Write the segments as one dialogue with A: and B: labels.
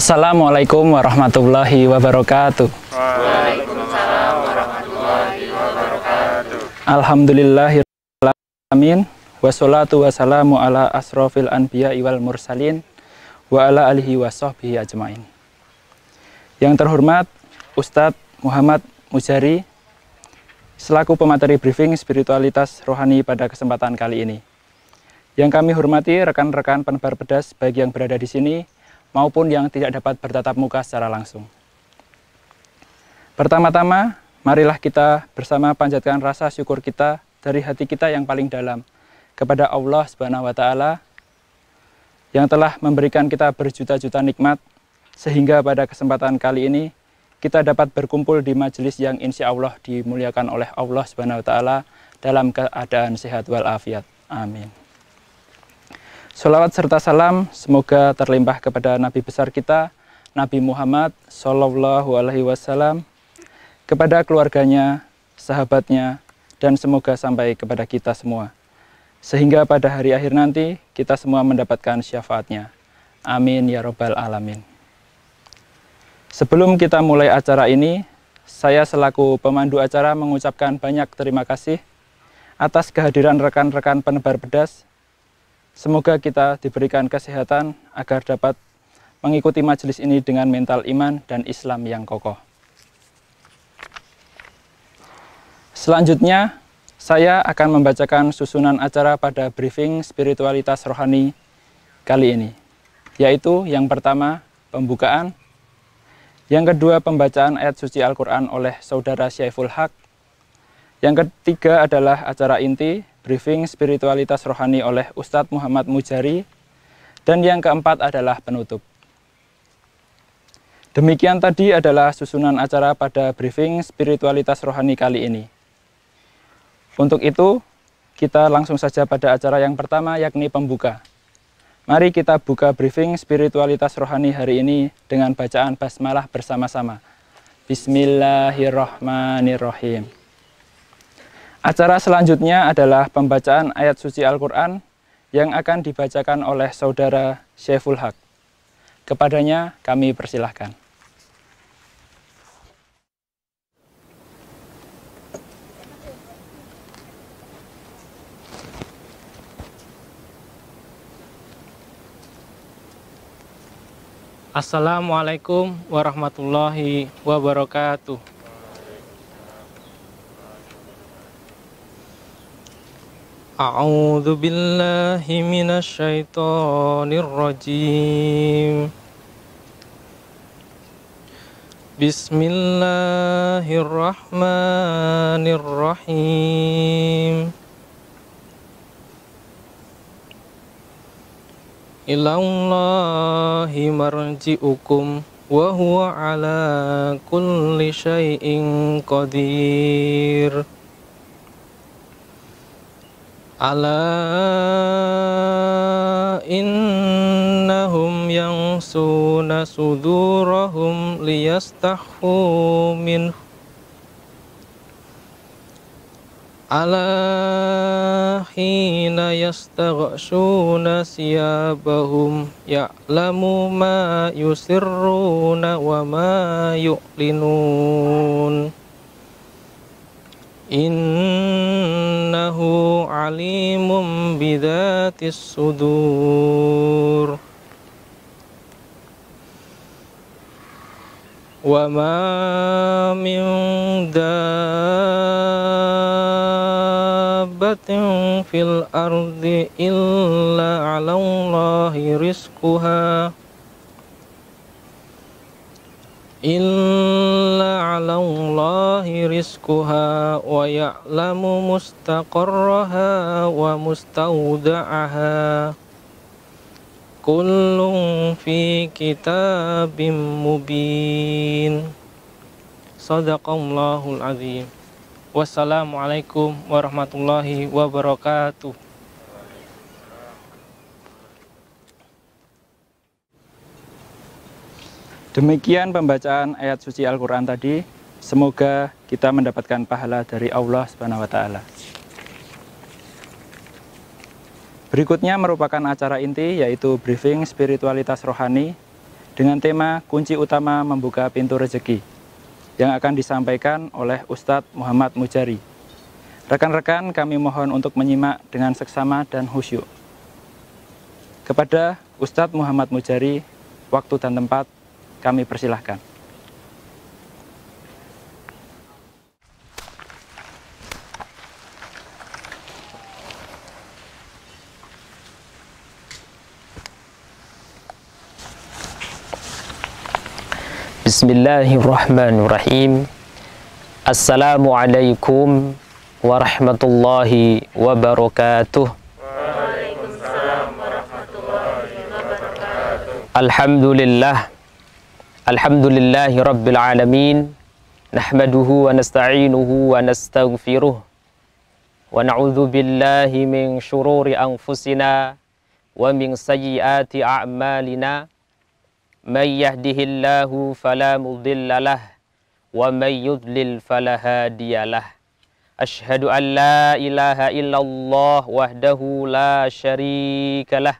A: Assalamualaikum warahmatullahi wabarakatuh.
B: Waalaikumsalam warahmatullahi wabarakatuh.
A: Alhamdulillahirabbil alamin. Wassalatu wassalamu ala asrofil anbiya wal mursalin wa ala alihi wa sahbihi ajmain. Yang terhormat Ustadz Muhammad Mujari selaku pemateri briefing spiritualitas rohani pada kesempatan kali ini. Yang kami hormati rekan-rekan penebar pedas baik yang berada di sini maupun yang tidak dapat bertatap muka secara langsung. Pertama-tama, marilah kita bersama panjatkan rasa syukur kita dari hati kita yang paling dalam kepada Allah Subhanahu wa Ta'ala yang telah memberikan kita berjuta-juta nikmat, sehingga pada kesempatan kali ini kita dapat berkumpul di majelis yang insya Allah dimuliakan oleh Allah Subhanahu wa Ta'ala dalam keadaan sehat walafiat. Amin. Sholawat serta salam semoga terlimpah kepada Nabi besar kita, Nabi Muhammad Sallallahu Alaihi Wasallam, kepada keluarganya, sahabatnya, dan semoga sampai kepada kita semua. Sehingga pada hari akhir nanti kita semua mendapatkan syafaatnya. Amin ya Rabbal Alamin. Sebelum kita mulai acara ini, saya selaku pemandu acara mengucapkan banyak terima kasih atas kehadiran rekan-rekan penebar pedas. Semoga kita diberikan kesehatan agar dapat mengikuti majelis ini dengan mental iman dan Islam yang kokoh. Selanjutnya, saya akan membacakan susunan acara pada briefing spiritualitas rohani kali ini, yaitu yang pertama, pembukaan, yang kedua, pembacaan ayat suci Al-Quran oleh Saudara Syaiful Haq, yang ketiga adalah acara inti, briefing spiritualitas rohani oleh Ustadz Muhammad Mujari, dan yang keempat adalah penutup. Demikian tadi adalah susunan acara pada briefing spiritualitas rohani kali ini. Untuk itu, kita langsung saja pada acara yang pertama, yakni pembuka. Mari kita buka briefing spiritualitas rohani hari ini dengan bacaan basmalah bersama-sama. Bismillahirrahmanirrahim. Acara selanjutnya adalah pembacaan ayat suci Al-Quran yang akan dibacakan oleh Saudara Syaiful Haq. Kepadanya kami persilahkan.
C: Assalamualaikum warahmatullahi wabarakatuh. A'udzu billahi minasy syaithanir rajim. Bismillahirrahmanirrahim. Ilallahi marji'ukum wa huwa ala kulli syai'in qadir. Ala innahum yansuna sudurahum liyastahfu minhu. Ala hina yastaghshuna siyabahum ya'lamu ma yusirruna wa ma yu'linun. Innahu alimun bidzatis sudur. Wa ma min dabbatin fil ardi illa 'alallahi rizquha wa ya'lamu mustaqarraha wa mustawda'aha. Kullun fi kitabim mubin. Shadaqallahul azim. Wassalamualaikum warahmatullahi wabarakatuh.
A: Demikian pembacaan ayat suci Al-Quran tadi. Semoga kita mendapatkan pahala dari Allah Subhanahu wa Ta'ala. Berikutnya merupakan acara inti, yaitu briefing spiritualitas rohani dengan tema kunci utama membuka pintu rezeki yang akan disampaikan oleh Ustadz Muhammad Mujari. Rekan-rekan kami mohon untuk menyimak dengan seksama dan khusyuk. Kepada Ustadz Muhammad Mujari, waktu dan tempat kami persilahkan.
D: Bismillahirrahmanirrahim. Assalamualaikum warahmatullahi wabarakatuh.
B: Waalaikumsalam warahmatullahi wabarakatuh.
D: Alhamdulillahi rabbil alamin. Nahmaduhu wa nasta'inuhu wa nastaghfiruh. Wa na'udzu billahi min syururi anfusina wa min sayyiati a'malina. Man yahdihillahu fala mudilla lah wa man yudlil fala hadiyalah. Asyhadu an la ilaha illallah wahdahu la syarikalah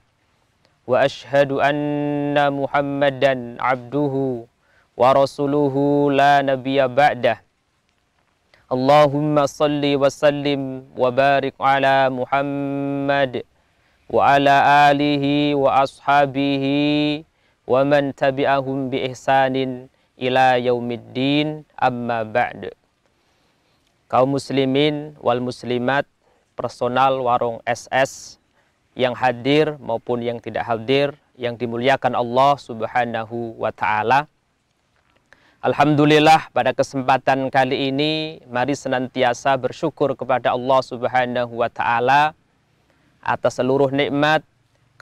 D: wa asyhadu anna Muhammadan abduhu wa rasuluhu la nabiyya ba'dah. Allahumma salli wa sallim wa barik ala Muhammad wa ala alihi wa ashabihi wa man tabi'ahum bi ihsanin ila yaumiddin, amma ba'd. Kaum muslimin wal muslimat, personal warung SS yang hadir maupun yang tidak hadir, yang dimuliakan Allah Subhanahu wa ta'ala. Alhamdulillah, pada kesempatan kali ini mari senantiasa bersyukur kepada Allah Subhanahu wa ta'ala atas seluruh nikmat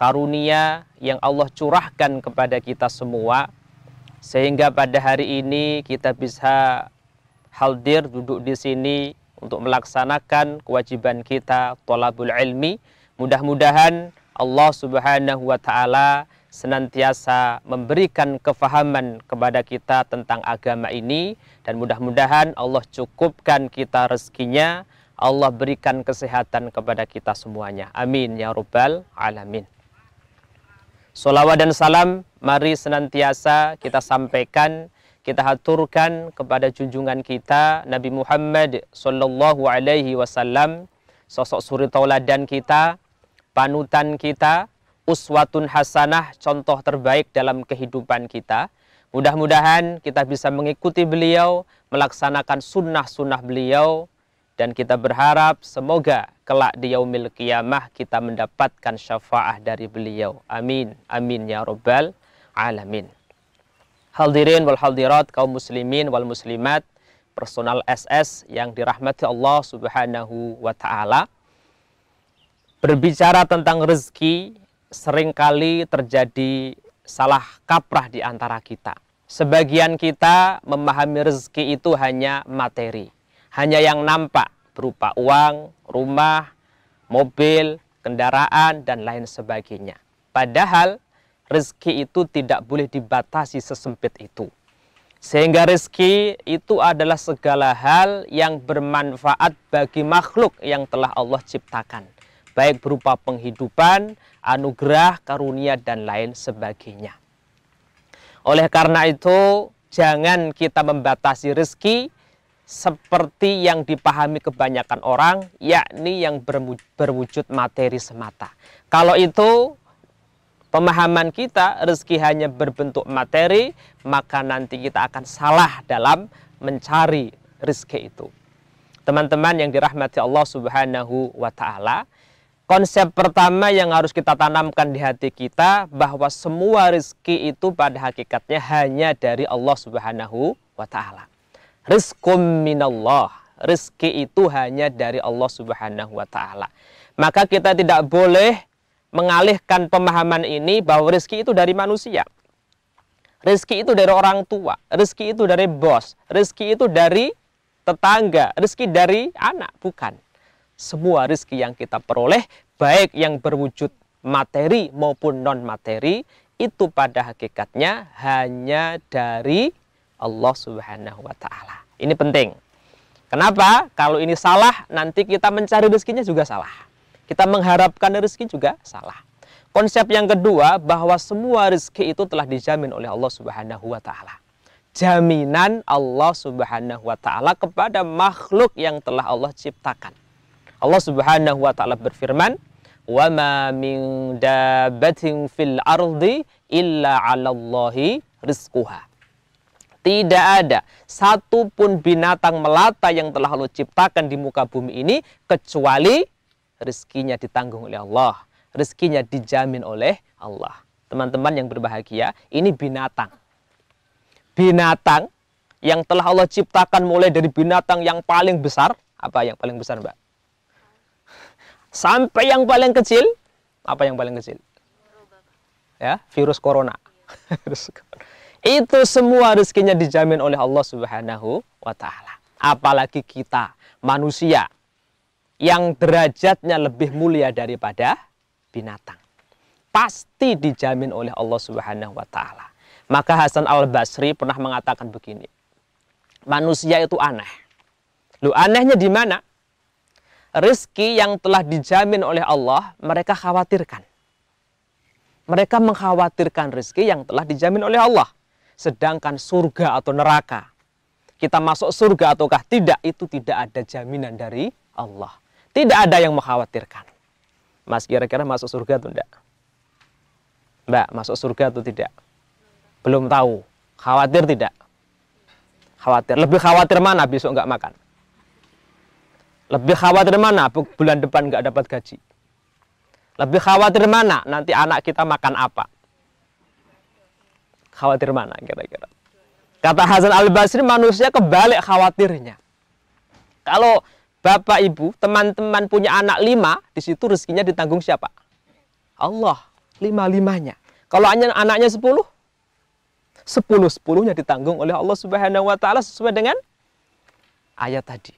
D: karunia yang Allah curahkan kepada kita semua, sehingga pada hari ini kita bisa hadir duduk di sini untuk melaksanakan kewajiban kita thalabul ilmi. Mudah-mudahan Allah Subhanahu wa ta'ala senantiasa memberikan kefahaman kepada kita tentang agama ini, dan mudah-mudahan Allah cukupkan kita rezekinya, Allah berikan kesehatan kepada kita semuanya. Amin ya rabbal alamin. Sholawat dan salam mari senantiasa kita sampaikan, kita haturkan kepada junjungan kita Nabi Muhammad sallallahu alaihi wasallam, sosok suri tauladan kita, panutan kita, uswatun hasanah, contoh terbaik dalam kehidupan kita. Mudah-mudahan kita bisa mengikuti beliau, melaksanakan sunnah-sunnah beliau, dan kita berharap semoga kelak di yaumil qiyamah kita mendapatkan syafaah dari beliau. Amin. Amin ya rabbal alamin. Hadirin wal hadirat, kaum muslimin wal muslimat, personal SS yang dirahmati Allah Subhanahu wa ta'ala. Berbicara tentang rezeki, seringkali terjadi salah kaprah di antara kita. Sebagian kita memahami rezeki itu hanya materi, hanya yang nampak berupa uang, rumah, mobil, kendaraan, dan lain sebagainya. Padahal rezeki itu tidak boleh dibatasi sesempit itu. Sehingga rezeki itu adalah segala hal yang bermanfaat bagi makhluk yang telah Allah ciptakan, baik berupa penghidupan, anugerah, karunia, dan lain sebagainya. Oleh karena itu, jangan kita membatasi rezeki seperti yang dipahami kebanyakan orang, yakni yang berwujud materi semata. Kalau itu pemahaman kita, rezeki hanya berbentuk materi, maka nanti kita akan salah dalam mencari rezeki itu. Teman-teman yang dirahmati Allah Subhanahu wa ta'ala, konsep pertama yang harus kita tanamkan di hati kita, bahwa semua rezeki itu pada hakikatnya hanya dari Allah Subhanahu wa ta'ala. Rizqum minallah, rezeki itu hanya dari Allah Subhanahu wa ta'ala. Maka kita tidak boleh mengalihkan pemahaman ini bahwa rezeki itu dari manusia, rezeki itu dari orang tua, rezeki itu dari bos, rezeki itu dari tetangga, rezeki dari anak. Bukan. Semua rezeki yang kita peroleh, baik yang berwujud materi maupun non materi, itu pada hakikatnya hanya dari Allah Subhanahu wa ta'ala. Ini penting. Kenapa? Kalau ini salah, nanti kita mencari rezekinya juga salah. Kita mengharapkan rezeki juga salah. Konsep yang kedua, bahwa semua rezeki itu telah dijamin oleh Allah Subhanahu wa taala. Jaminan Allah Subhanahu wa taala kepada makhluk yang telah Allah ciptakan. Allah Subhanahu wa taala berfirman, "Wa ma min dabbatin fil ardi illa 'alallahi rizquha." Tidak ada satupun binatang melata yang telah Allah ciptakan di muka bumi ini kecuali rezekinya ditanggung oleh Allah. Rezekinya dijamin oleh Allah. Teman-teman yang berbahagia, ini binatang. Binatang yang telah Allah ciptakan mulai dari binatang yang paling besar. Apa yang paling besar, Mbak? Sampai yang paling kecil. Apa yang paling kecil? Ya, virus corona. Itu semua rezekinya dijamin oleh Allah Subhanahu wa taala. Apalagi kita, manusia, yang derajatnya lebih mulia daripada binatang. Pasti dijamin oleh Allah Subhanahu wa taala. Maka Hasan Al-Basri pernah mengatakan begini. Manusia itu aneh. Loh, anehnya di mana? Rezeki yang telah dijamin oleh Allah, mereka khawatirkan. Mereka mengkhawatirkan rezeki yang telah dijamin oleh Allah. Sedangkan surga atau neraka, kita masuk surga ataukah tidak, itu tidak ada jaminan dari Allah. Tidak ada yang mengkhawatirkan. Mas, kira-kira masuk surga atau tidak? Mbak, masuk surga atau tidak? Belum tahu. Khawatir tidak? Khawatir. Lebih khawatir mana besok nggak makan? Lebih khawatir mana bulan depan nggak dapat gaji? Lebih khawatir mana nanti anak kita makan apa? Khawatir mana kira-kira? Kata Hasan Al-Basri, manusia kebalik khawatirnya. Kalau Bapak, Ibu, teman-teman punya anak 5, di situ rezekinya ditanggung siapa? Allah, 5-5-nya. Kalau anaknya 10, 10-10-nya ditanggung oleh Allah Subhanahu wa taala sesuai dengan ayat tadi.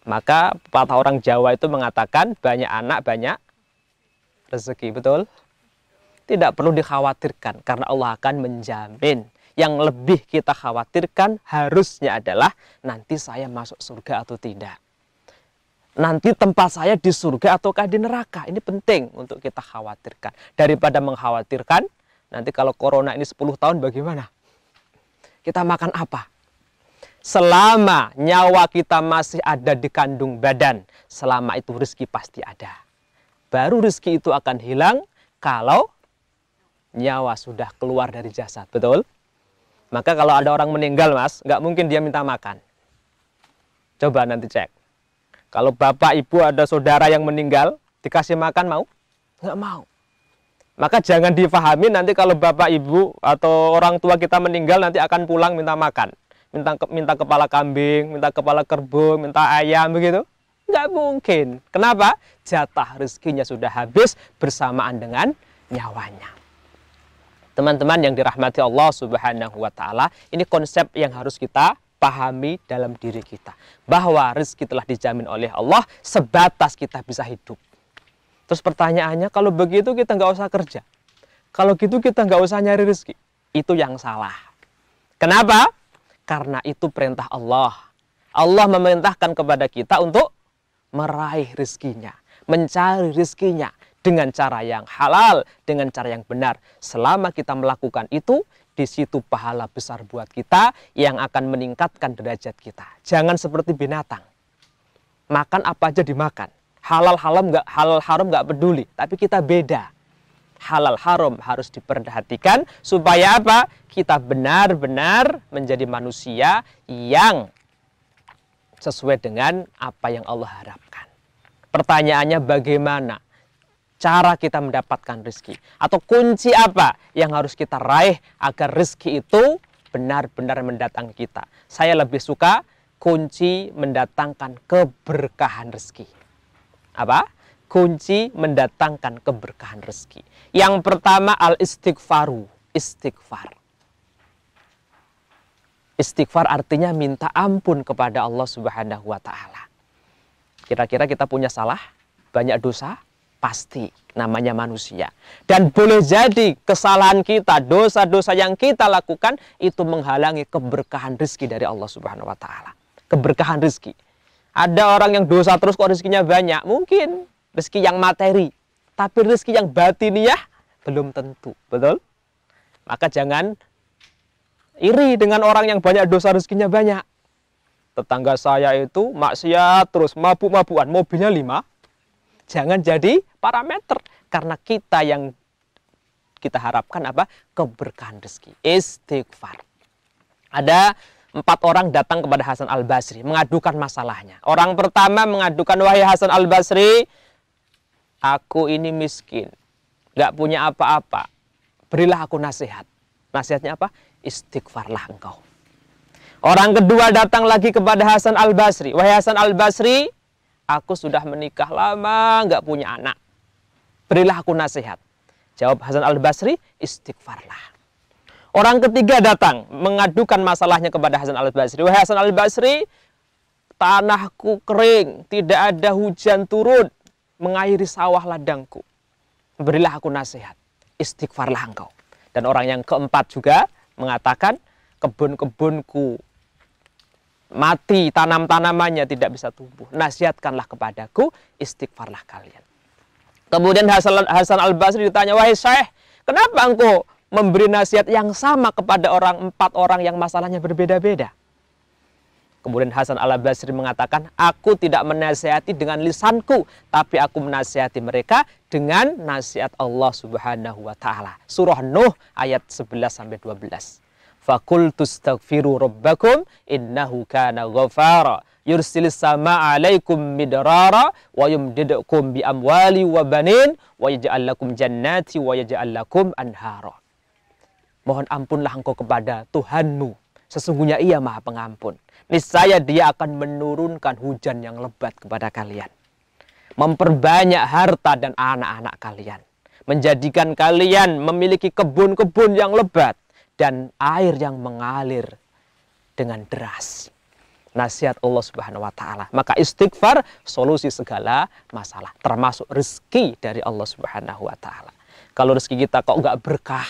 D: Maka pepatah orang Jawa itu mengatakan banyak anak banyak rezeki, betul? Tidak perlu dikhawatirkan karena Allah akan menjamin. Yang lebih kita khawatirkan harusnya adalah nanti saya masuk surga atau tidak. Nanti tempat saya di surga ataukah di neraka. Ini penting untuk kita khawatirkan. Daripada mengkhawatirkan, nanti kalau corona ini 10 tahun bagaimana? Kita makan apa? Selama nyawa kita masih ada di kandung badan, selama itu rezeki pasti ada. Baru rezeki itu akan hilang kalau nyawa sudah keluar dari jasad. Betul? Maka kalau ada orang meninggal, Mas, nggak mungkin dia minta makan. Coba nanti cek. Kalau bapak, ibu, ada saudara yang meninggal, dikasih makan mau? Nggak mau. Maka jangan difahami nanti kalau bapak, ibu, atau orang tua kita meninggal nanti akan pulang minta makan. Minta kepala kambing, minta kepala kerbau, minta ayam, begitu. Nggak mungkin. Kenapa? Jatah rezekinya sudah habis bersamaan dengan nyawanya. Teman-teman yang dirahmati Allah Subhanahu wa taala, ini konsep yang harus kita pahami dalam diri kita. Bahwa rezeki telah dijamin oleh Allah sebatas kita bisa hidup. Terus pertanyaannya, kalau begitu kita nggak usah kerja. Kalau gitu kita nggak usah nyari rezeki. Itu yang salah. Kenapa? Karena itu perintah Allah. Allah memerintahkan kepada kita untuk meraih rezekinya, mencari rezekinya dengan cara yang halal, dengan cara yang benar. Selama kita melakukan itu, di situ pahala besar buat kita yang akan meningkatkan derajat kita. Jangan seperti binatang. Makan apa aja dimakan. Halal haram nggak peduli, tapi kita beda. Halal haram harus diperhatikan supaya apa? Kita benar-benar menjadi manusia yang sesuai dengan apa yang Allah harapkan. Pertanyaannya bagaimana cara kita mendapatkan rezeki? Atau kunci apa yang harus kita raih agar rezeki itu benar-benar mendatangkan kita? Saya lebih suka kunci mendatangkan keberkahan rezeki. Apa? Kunci mendatangkan keberkahan rezeki. Yang pertama al-istighfaru. Istighfar. Istighfar artinya minta ampun kepada Allah Subhanahu wa taala. Kira-kira kita punya salah, banyak dosa? Pasti, namanya manusia. Dan boleh jadi kesalahan kita, dosa-dosa yang kita lakukan itu menghalangi keberkahan rezeki dari Allah Subhanahu wa taala. Keberkahan rezeki. Ada orang yang dosa terus kok rezekinya banyak. Mungkin rezeki yang materi. tapi rezeki yang batiniah belum tentu. Betul? Maka jangan iri dengan orang yang banyak dosa, rezekinya banyak. Tetangga saya itu maksiat terus, mabuk-mabukan, mobilnya 5. Jangan jadi parameter. Karena kita yang kita harapkan apa? Keberkahan rezeki. Istighfar. Ada 4 orang datang kepada Hasan Al-Basri mengadukan masalahnya. Orang pertama mengadukan, wahai Hasan Al-Basri, aku ini miskin, gak punya apa-apa, berilah aku nasihat. Nasihatnya apa? Istighfarlah engkau. Orang kedua datang lagi kepada Hasan Al-Basri, wahai Hasan Al-Basri, aku sudah menikah lama, gak punya anak, berilah aku nasihat. Jawab Hasan Al-Basri, istighfarlah. Orang ketiga datang mengadukan masalahnya kepada Hasan Al-Basri. Wahai Hasan Al-Basri, tanahku kering, tidak ada hujan turun, mengairi sawah ladangku. Berilah aku nasihat, istighfarlah engkau. Dan orang yang keempat juga mengatakan, kebun-kebunku mati, tanam-tanamannya tidak bisa tumbuh. Nasihatkanlah kepadaku, istighfarlah kalian. Kemudian Hasan Al-Basri ditanya, wahai Syekh, kenapa engkau memberi nasihat yang sama kepada 4 orang yang masalahnya berbeda-beda? Kemudian Hasan Al-Basri mengatakan, aku tidak menasihati dengan lisanku, tapi aku menasihati mereka dengan nasihat Allah Subhanahu wa taala. Surah Nuh ayat 11-12. Faqultu astaghfiru rabbakum innahu kana ghafara yursilis sama alaikum midrara wa yumdidukum bi amwali wa banin wa yaj'al lakum jannati wa yaj'al lakum anhara. Mohon ampunlah engkau kepada Tuhanmu, sesungguhnya Ia Maha Pengampun. Niscaya Dia akan menurunkan hujan yang lebat kepada kalian, memperbanyak harta dan anak-anak kalian, menjadikan kalian memiliki kebun-kebun yang lebat dan air yang mengalir dengan deras. Nasihat Allah Subhanahu wa taala. Maka istighfar solusi segala masalah, termasuk rezeki dari Allah Subhanahu wa taala. Kalau rezeki kita kok nggak berkah,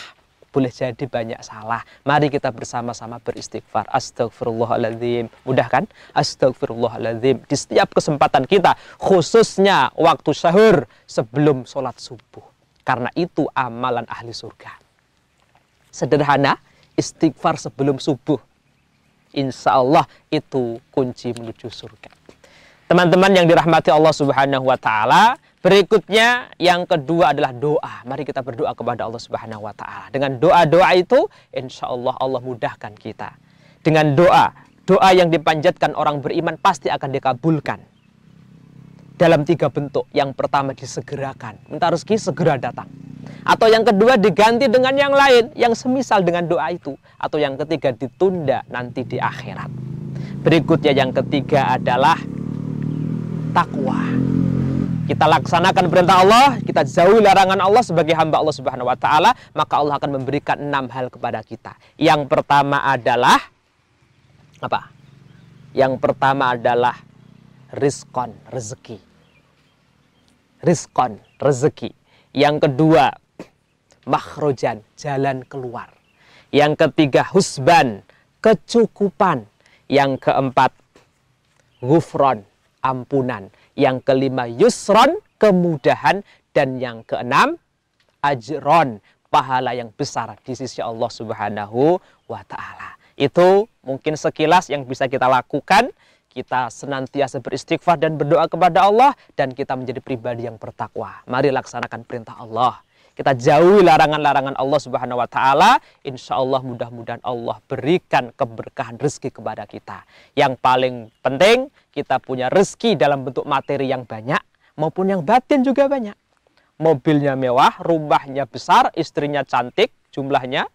D: boleh jadi banyak salah. Mari kita bersama-sama beristighfar. Astagfirullahaladzim. Mudah kan? Astagfirullahaladzim. Di setiap kesempatan kita, khususnya waktu sahur sebelum sholat subuh. Karena itu amalan ahli surga. Sederhana, istighfar sebelum subuh. Insya Allah itu kunci menuju surga. Teman-teman yang dirahmati Allah Subhanahu wa taala, berikutnya yang kedua adalah doa. Mari kita berdoa kepada Allah Subhanahu wa taala. Dengan doa-doa itu insya Allah Allah mudahkan kita. Dengan doa yang dipanjatkan orang beriman pasti akan dikabulkan. Dalam 3 bentuk. Yang pertama disegerakan, minta rezeki segera datang. Atau yang kedua diganti dengan yang lain yang semisal dengan doa itu. Atau yang ketiga ditunda nanti di akhirat. Berikutnya yang ketiga adalah takwa. Kita laksanakan perintah Allah, kita jauhi larangan Allah sebagai hamba Allah Subhanahu wa taala, maka Allah akan memberikan 6 hal kepada kita. Yang pertama adalah apa? Yang pertama adalah rizqon, rezeki. Rizqon, rezeki. Yang kedua, makhrojan, jalan keluar. Yang ketiga, husban, kecukupan. Yang keempat, ghufron, ampunan. Yang kelima, yusron, kemudahan. Dan yang keenam, ajron, pahala yang besar di sisi Allah Subhanahu wa ta'ala. Itu mungkin sekilas yang bisa kita lakukan. Kita senantiasa beristighfar dan berdoa kepada Allah, dan kita menjadi pribadi yang bertakwa. Mari laksanakan perintah Allah. Kita jauhi larangan-larangan Allah Subhanahu wa ta'ala. Insya Allah mudah-mudahan Allah berikan keberkahan rezeki kepada kita. Yang paling penting, kita punya rezeki dalam bentuk materi yang banyak, maupun yang batin juga banyak. Mobilnya mewah, rumahnya besar, istrinya cantik, jumlahnya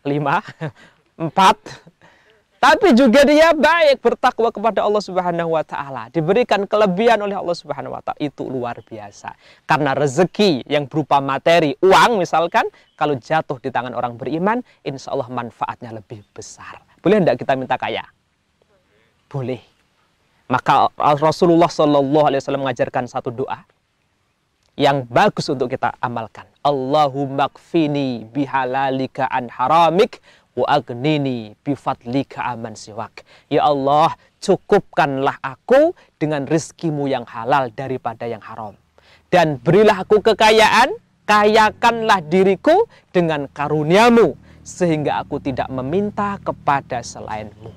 D: 5, 4. Tapi juga dia baik, bertakwa kepada Allah Subhanahu wa ta'ala. Diberikan kelebihan oleh Allah Subhanahu wa ta'ala. Itu luar biasa. Karena rezeki yang berupa materi, uang misalkan, kalau jatuh di tangan orang beriman, insya Allah manfaatnya lebih besar. Boleh tidak kita minta kaya? Boleh. Maka Rasulullah SAW mengajarkan satu doa yang bagus untuk kita amalkan. Allahumma kfini bihalalika an haramik wa agnini bifadlika aman siwak. Ya Allah, cukupkanlah aku dengan rizkimu yang halal daripada yang haram. Dan berilah aku kekayaan, kayakanlah diriku dengan karuniamu, sehingga aku tidak meminta kepada selainmu.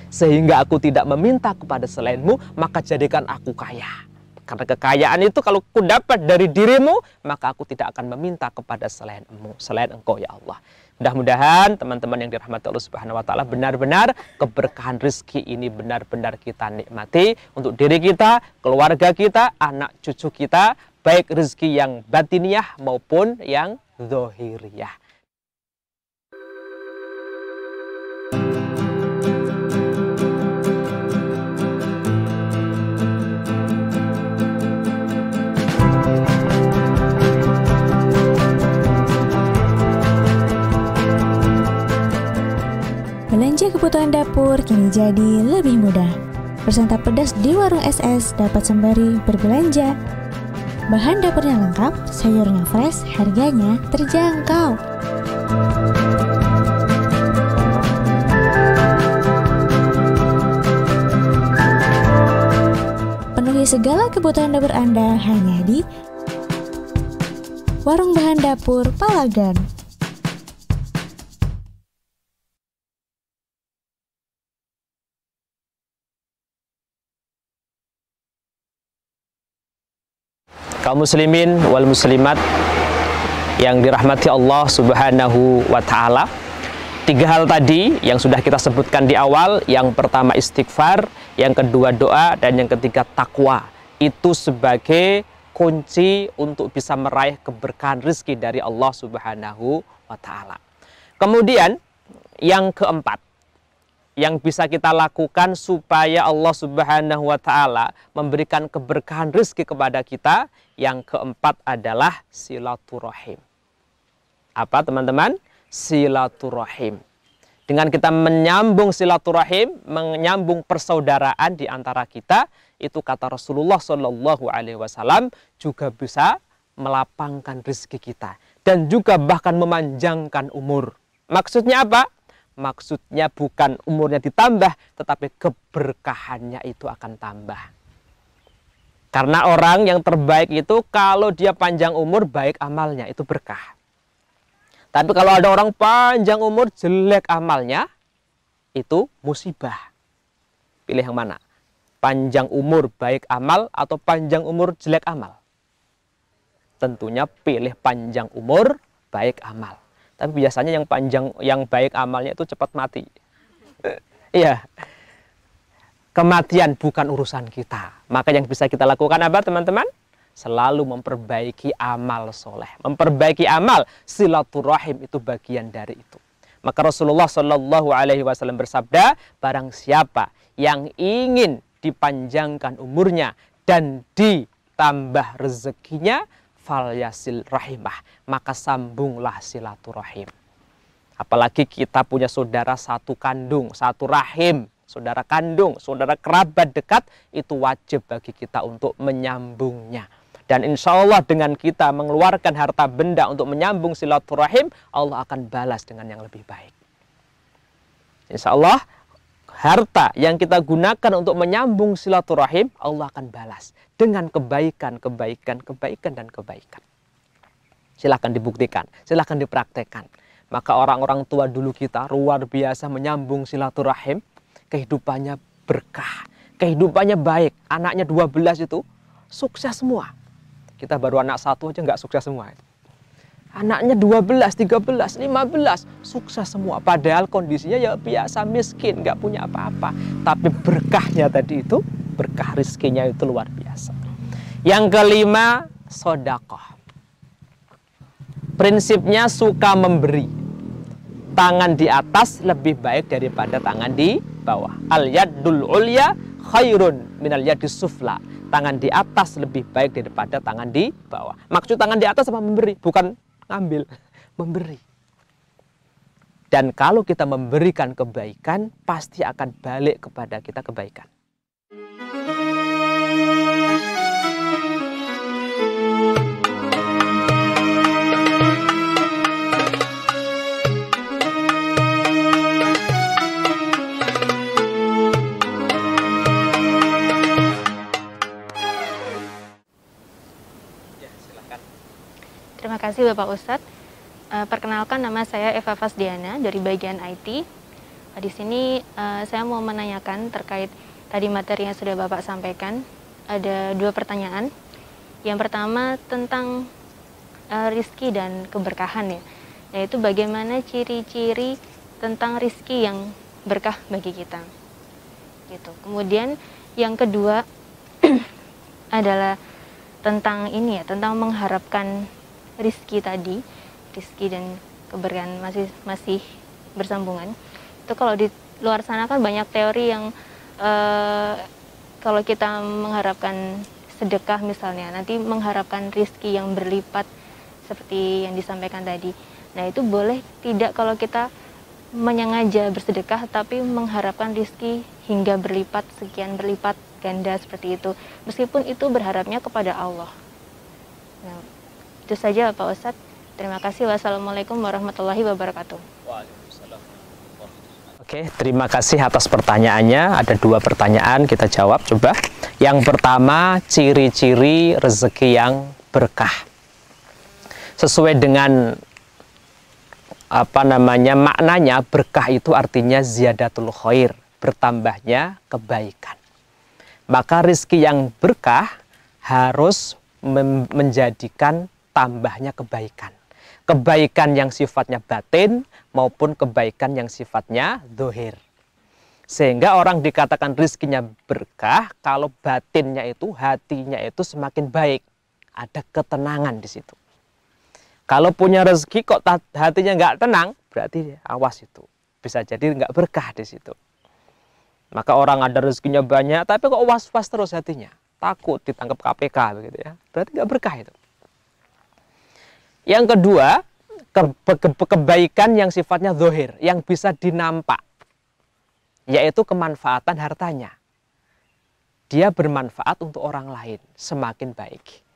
D: Sehingga aku tidak meminta kepada selainmu, maka jadikan aku kaya. Karena kekayaan itu kalau ku dapat dari dirimu, maka aku tidak akan meminta kepada selainmu, selain engkau ya Allah. Mudah-mudahan teman-teman yang dirahmati Allah Subhanahu wa taala, benar-benar keberkahan rezeki ini benar-benar kita nikmati untuk diri kita, keluarga kita, anak cucu kita, baik rezeki yang batiniah maupun yang zahiriyah.
E: Belanja kebutuhan dapur kini jadi lebih mudah. Bersantap pedas di warung SS dapat sembari berbelanja. Bahan dapurnya lengkap, sayurnya fresh, harganya terjangkau. Penuhi segala kebutuhan dapur Anda hanya di Warung Bahan Dapur Palagan.
D: Kaum muslimin wal muslimat yang dirahmati Allah Subhanahu wa taala. 3 hal tadi yang sudah kita sebutkan di awal, yang pertama istighfar, yang kedua doa, dan yang ketiga takwa. Itu sebagai kunci untuk bisa meraih keberkahan rezeki dari Allah Subhanahu wa taala. Kemudian yang keempat yang bisa kita lakukan supaya Allah Subhanahu wa taala memberikan keberkahan rezeki kepada kita, yang keempat adalah silaturahim. Apa teman-teman? Silaturahim. Dengan kita menyambung silaturahim, menyambung persaudaraan di antara kita, itu kata Rasulullah Shallallahu Alaihi Wasallam juga bisa melapangkan rezeki kita dan juga bahkan memanjangkan umur. Maksudnya apa? Maksudnya bukan umurnya ditambah, tetapi keberkahannya itu akan tambah. Karena orang yang terbaik itu kalau dia panjang umur, baik amalnya, itu berkah. Tapi kalau ada orang panjang umur, jelek amalnya, itu musibah. Pilih yang mana? Panjang umur baik amal atau panjang umur jelek amal? Tentunya pilih panjang umur baik amal. Tapi biasanya yang baik amalnya itu cepat mati. Iya. Kematian bukan urusan kita. Maka yang bisa kita lakukan apa teman-teman? Selalu memperbaiki amal soleh. Memperbaiki amal, silaturahim itu bagian dari itu. Maka Rasulullah Shallallahu Alaihi Wasallam bersabda, barang siapa yang ingin dipanjangkan umurnya dan ditambah rezekinya, falyasil rahimah, maka sambunglah silaturahim. Apalagi kita punya saudara satu kandung, satu rahim, saudara kandung, saudara kerabat dekat, itu wajib bagi kita untuk menyambungnya. Dan insya Allah dengan kita mengeluarkan harta benda untuk menyambung silaturahim, Allah akan balas dengan yang lebih baik. Insya Allah harta yang kita gunakan untuk menyambung silaturahim, Allah akan balas dengan kebaikan, kebaikan, kebaikan, dan kebaikan. Silahkan dibuktikan, silahkan dipraktekkan. Maka orang-orang tua dulu kita luar biasa menyambung silaturahim, kehidupannya berkah, kehidupannya baik. Anaknya 12 itu sukses semua. Kita baru anak 1 aja nggak sukses semua. Anaknya 12, 13, 15, sukses semua. Padahal kondisinya ya biasa, miskin, nggak punya apa-apa. Tapi berkahnya tadi itu, berkah rizkinya itu luar biasa. Yang kelima, sedekah. Prinsipnya suka memberi. Tangan di atas lebih baik daripada tangan di bawah. Al-yadul ulya khairun minal yadis sufla. Tangan di atas lebih baik daripada tangan di bawah. Maksud tangan di atas apa? Memberi, bukan ngambil, memberi. Dan kalau kita memberikan kebaikan, pasti akan balik kepada kita kebaikan.
F: kasih Bapak Ustadz. Perkenalkan, nama saya Eva Fasdiana dari bagian IT. Di sini saya mau menanyakan terkait tadi materi yang sudah Bapak sampaikan. Ada 2 pertanyaan. Yang pertama tentang rizki dan keberkahan ya. Yaitu bagaimana ciri-ciri tentang rizki yang berkah bagi kita. Gitu. Kemudian yang kedua adalah tentang ini ya, tentang mengharapkan rizki tadi, rizki dan keberkahan masih bersambungan. Itu kalau di luar sana kan banyak teori yang kalau kita mengharapkan sedekah misalnya, nanti mengharapkan rizki yang berlipat seperti yang disampaikan tadi. Nah itu boleh tidak kalau kita menyengaja bersedekah tapi mengharapkan rizki hingga berlipat, sekian berlipat ganda seperti itu, meskipun itu berharapnya kepada Allah. Nah, itu saja Pak Ustadz. Terima kasih. Wassalamualaikum warahmatullahi wabarakatuh.
D: Oke, terima kasih atas pertanyaannya. Ada 2 pertanyaan, kita jawab coba. Yang pertama, ciri-ciri rezeki yang berkah. Sesuai dengan maknanya, berkah itu artinya ziyadatul khair, bertambahnya kebaikan. Maka rizki yang berkah harus menjadikan tambahnya kebaikan. Kebaikan yang sifatnya batin maupun kebaikan yang sifatnya zahir. Sehingga orang dikatakan rizkinya berkah kalau batinnya itu, hatinya itu semakin baik. Ada ketenangan di situ. Kalau punya rezeki kok hatinya nggak tenang, berarti awas itu. Bisa jadi nggak berkah di situ. Maka orang ada rezekinya banyak, tapi kok was-was terus hatinya. Takut ditangkap KPK begitu ya. Berarti nggak berkah itu. Yang kedua, kebaikan yang sifatnya zahir, yang bisa dinampak. Yaitu kemanfaatan hartanya. Dia bermanfaat untuk orang lain, semakin baik.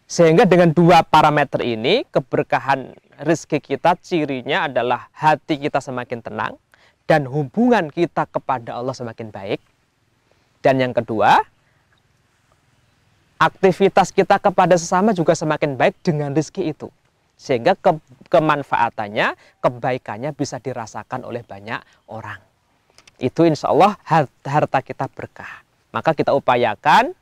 D: Sehingga dengan 2 parameter ini, keberkahan rezeki kita cirinya adalah hati kita semakin tenang dan hubungan kita kepada Allah semakin baik. Dan yang kedua, aktivitas kita kepada sesama juga semakin baik dengan rezeki itu. Sehingga kemanfaatannya, kebaikannya bisa dirasakan oleh banyak orang. Itu insya Allah harta kita berkah. Maka kita upayakan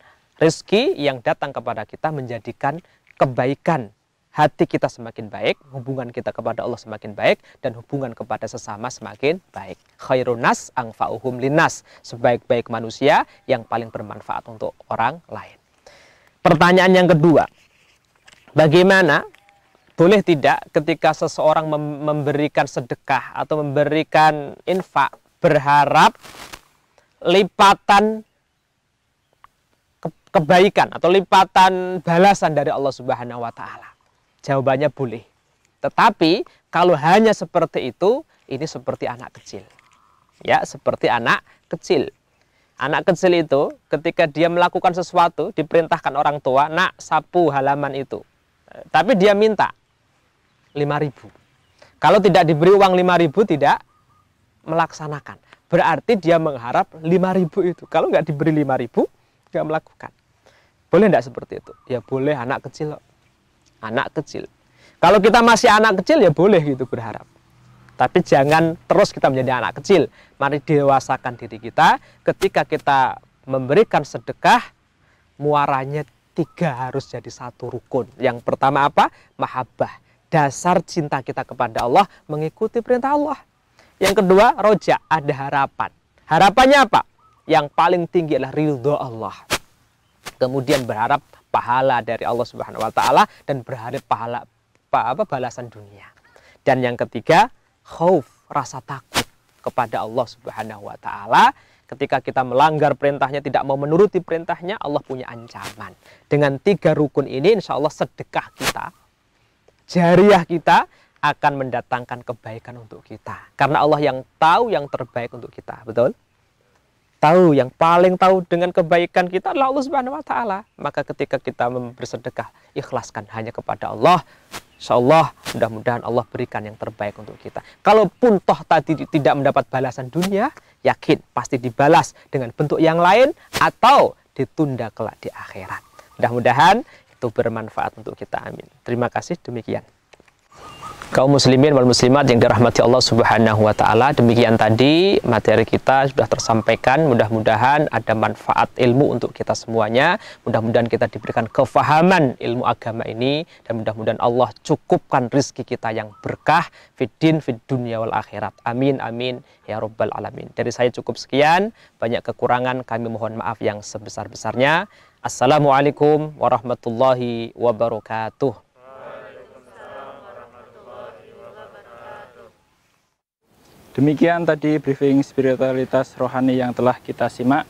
D: rezeki yang datang kepada kita menjadikan kebaikan. Hati kita semakin baik, hubungan kita kepada Allah semakin baik, dan hubungan kepada sesama semakin baik. Khairun nas anfa'uhum linnas. Sebaik-baik manusia yang paling bermanfaat untuk orang lain. Pertanyaan yang kedua, bagaimana boleh tidak ketika seseorang memberikan sedekah atau memberikan infak berharap lipatan kebaikan atau lipatan balasan dari Allah Subhanahu wa taala? Jawabannya boleh. Tetapi kalau hanya seperti itu, ini seperti anak kecil. Ya, seperti anak kecil. Anak kecil itu ketika dia melakukan sesuatu, diperintahkan orang tua, "Nak, sapu halaman itu." Tapi dia minta 5.000. Kalau tidak diberi uang 5.000 tidak melaksanakan. Berarti dia mengharap 5.000 itu. Kalau nggak diberi 5.000, nggak melakukan. Boleh nggak seperti itu? Ya boleh, anak kecil. Anak kecil. Kalau kita masih anak kecil ya boleh gitu berharap. Tapi jangan terus kita menjadi anak kecil. Mari dewasakan diri kita. Ketika kita memberikan sedekah, muaranya 3 harus jadi satu rukun. Yang pertama apa? Mahabbah. Dasar cinta kita kepada Allah, mengikuti perintah Allah. Yang kedua, roja, ada harapan. Harapannya apa? Yang paling tinggi adalah ridho Allah. Kemudian berharap pahala dari Allah Subhanahu wa taala dan berharap pahala balasan dunia. Dan yang ketiga, khauf, rasa takut kepada Allah Subhanahu wa taala. Ketika kita melanggar perintahnya, tidak mau menuruti perintahnya, Allah punya ancaman. Dengan 3 rukun ini, insya Allah sedekah kita, jariah kita akan mendatangkan kebaikan untuk kita. Karena Allah yang tahu yang terbaik untuk kita, betul? Tahu, yang paling tahu dengan kebaikan kita adalah Allah Subhanahu wa taala. Maka ketika kita bersedekah, ikhlaskan hanya kepada Allah. Insyaallah mudah-mudahan Allah berikan yang terbaik untuk kita. Kalaupun toh tadi tidak mendapat balasan dunia, yakin pasti dibalas dengan bentuk yang lain atau ditunda kelak di akhirat. Mudah-mudahan itu bermanfaat untuk kita. Amin. Terima kasih, demikian. Kaum muslimin wal muslimat yang dirahmati Allah Subhanahu wa taala, demikian tadi materi kita sudah tersampaikan. Mudah-mudahan ada manfaat ilmu untuk kita semuanya. Mudah-mudahan kita diberikan kefahaman ilmu agama ini, dan mudah-mudahan Allah cukupkan rizki kita yang berkah fid din fid dunya wal akhirat. Amin amin ya rabbal alamin. Dari saya cukup sekian, banyak kekurangan kami mohon maaf yang sebesar-besarnya. Assalamualaikum warahmatullahi wabarakatuh.
A: Demikian tadi briefing spiritualitas rohani yang telah kita simak.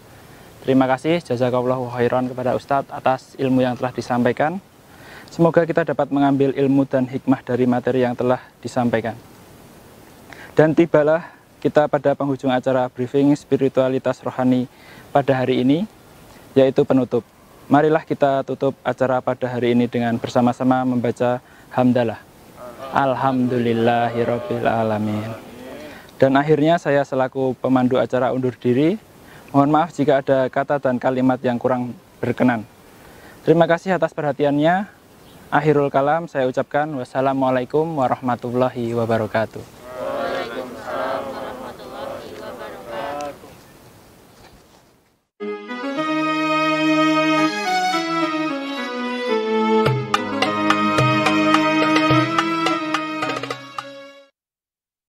A: Terima kasih jazakallahu khairan kepada Ustadz atas ilmu yang telah disampaikan. Semoga kita dapat mengambil ilmu dan hikmah dari materi yang telah disampaikan. Dan tibalah kita pada penghujung acara briefing spiritualitas rohani pada hari ini, yaitu penutup. Marilah kita tutup acara pada hari ini dengan bersama-sama membaca hamdalah. Alhamdulillahirabbil alamin. Dan akhirnya saya selaku pemandu acara undur diri. Mohon maaf jika ada kata dan kalimat yang kurang berkenan. Terima kasih atas perhatiannya. Akhirul kalam saya ucapkan wassalamualaikum warahmatullahi wabarakatuh.